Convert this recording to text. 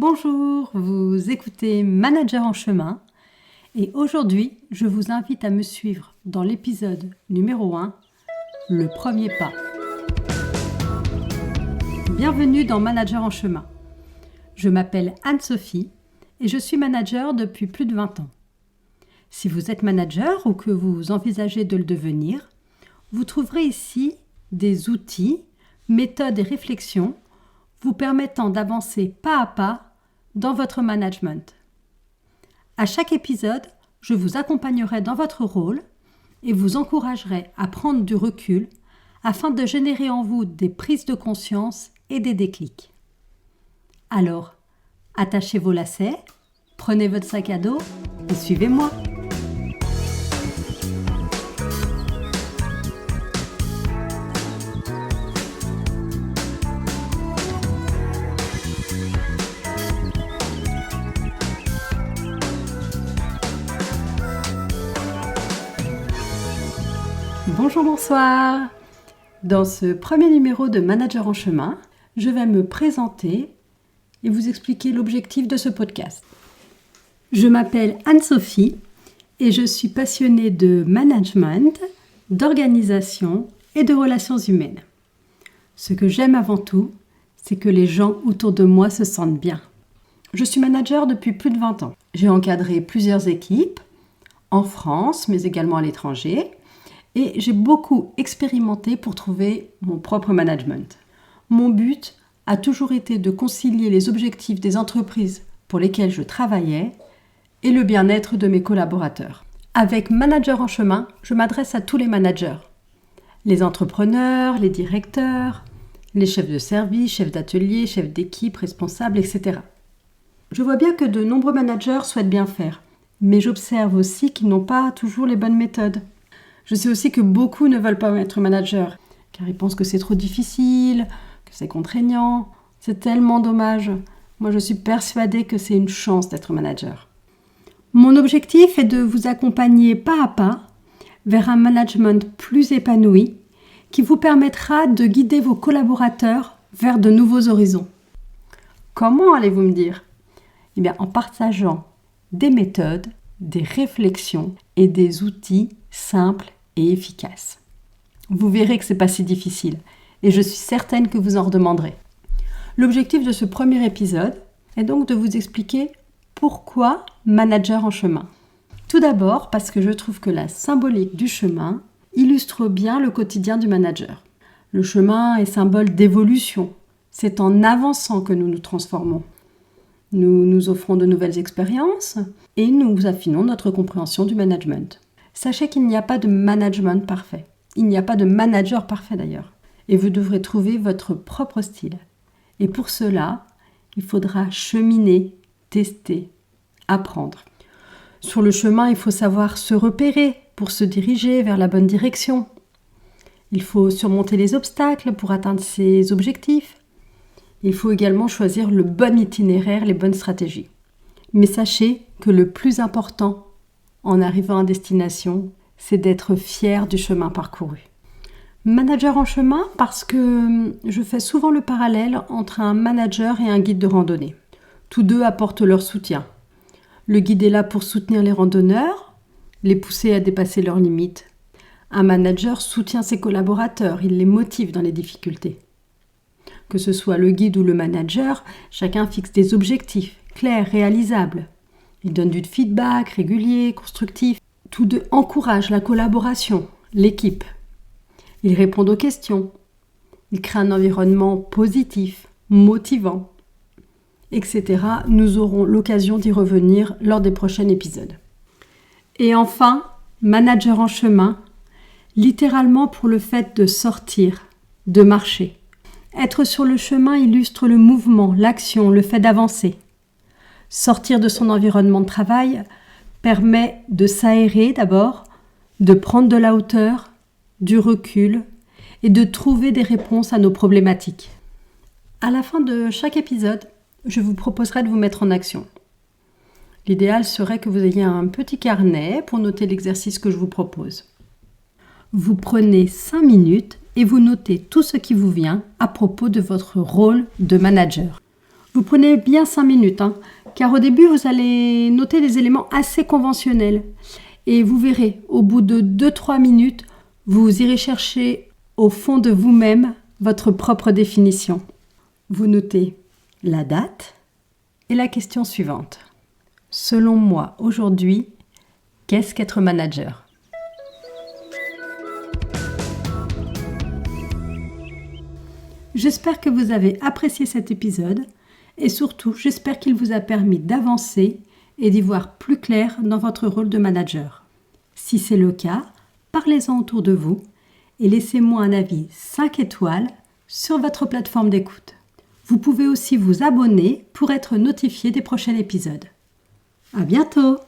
Bonjour, vous écoutez Manager en chemin et aujourd'hui, je vous invite à me suivre dans l'épisode numéro 1, le premier pas. Bienvenue dans Manager en chemin. Je m'appelle Anne-Sophie et je suis manager depuis plus de 20 ans. Si vous êtes manager ou que vous envisagez de le devenir, vous trouverez ici des outils, méthodes et réflexions vous permettant d'avancer pas à pas dans votre management. À chaque épisode, je vous accompagnerai dans votre rôle et vous encouragerai à prendre du recul afin de générer en vous des prises de conscience et des déclics. Alors, attachez vos lacets, prenez votre sac à dos et suivez-moi. Bonjour, bonsoir. Dans ce premier numéro de Manager en chemin, je vais me présenter et vous expliquer l'objectif de ce podcast. Je m'appelle Anne-Sophie et je suis passionnée de management, d'organisation et de relations humaines. Ce que j'aime avant tout, c'est que les gens autour de moi se sentent bien. Je suis manager depuis plus de 20 ans. J'ai encadré plusieurs équipes en France, mais également à l'étranger. Et j'ai beaucoup expérimenté pour trouver mon propre management. Mon but a toujours été de concilier les objectifs des entreprises pour lesquelles je travaillais et le bien-être de mes collaborateurs. Avec Manager en chemin, je m'adresse à tous les managers. Les entrepreneurs, les directeurs, les chefs de service, chefs d'atelier, chefs d'équipe, responsables, etc. Je vois bien que de nombreux managers souhaitent bien faire, mais j'observe aussi qu'ils n'ont pas toujours les bonnes méthodes. Je sais aussi que beaucoup ne veulent pas être manager, car ils pensent que c'est trop difficile, que c'est contraignant. C'est tellement dommage. Moi, je suis persuadée que c'est une chance d'être manager. Mon objectif est de vous accompagner pas à pas vers un management plus épanoui qui vous permettra de guider vos collaborateurs vers de nouveaux horizons. Comment allez-vous me dire ? Eh bien, en partageant des méthodes, des réflexions et des outils simples et efficace. Vous verrez que ce n'est pas si difficile et je suis certaine que vous en redemanderez. L'objectif de ce premier épisode est donc de vous expliquer pourquoi Manager en chemin. Tout d'abord parce que je trouve que la symbolique du chemin illustre bien le quotidien du manager. Le chemin est symbole d'évolution. C'est en avançant que nous nous transformons. Nous nous offrons de nouvelles expériences et nous affinons notre compréhension du management. Sachez qu'il n'y a pas de management parfait. Il n'y a pas de manager parfait d'ailleurs. Et vous devrez trouver votre propre style. Et pour cela, il faudra cheminer, tester, apprendre. Sur le chemin, il faut savoir se repérer pour se diriger vers la bonne direction. Il faut surmonter les obstacles pour atteindre ses objectifs. Il faut également choisir le bon itinéraire, les bonnes stratégies. Mais sachez que le plus important en arrivant à destination, c'est d'être fier du chemin parcouru. Manager en chemin parce que je fais souvent le parallèle entre un manager et un guide de randonnée. Tous deux apportent leur soutien. Le guide est là pour soutenir les randonneurs, les pousser à dépasser leurs limites. Un manager soutient ses collaborateurs, il les motive dans les difficultés. Que ce soit le guide ou le manager, chacun fixe des objectifs clairs, réalisables. Il donne du feedback régulier, constructif. Tous deux encouragent la collaboration, l'équipe. Ils répondent aux questions. Ils créent un environnement positif, motivant, etc. Nous aurons l'occasion d'y revenir lors des prochains épisodes. Et enfin, Manager en chemin, littéralement pour le fait de sortir, de marcher. Être sur le chemin illustre le mouvement, l'action, le fait d'avancer. Sortir de son environnement de travail permet de s'aérer d'abord, de prendre de la hauteur, du recul et de trouver des réponses à nos problématiques. À la fin de chaque épisode, je vous proposerai de vous mettre en action. L'idéal serait que vous ayez un petit carnet pour noter l'exercice que je vous propose. Vous prenez 5 minutes et vous notez tout ce qui vous vient à propos de votre rôle de manager. Vous prenez bien 5 minutes, car au début, vous allez noter des éléments assez conventionnels. Et vous verrez, au bout de 2-3 minutes, vous irez chercher au fond de vous-même votre propre définition. Vous notez la date et la question suivante. Selon moi, aujourd'hui, qu'est-ce qu'être manager ? J'espère que vous avez apprécié cet épisode et surtout, j'espère qu'il vous a permis d'avancer et d'y voir plus clair dans votre rôle de manager. Si c'est le cas, parlez-en autour de vous et laissez-moi un avis 5 étoiles sur votre plateforme d'écoute. Vous pouvez aussi vous abonner pour être notifié des prochains épisodes. À bientôt!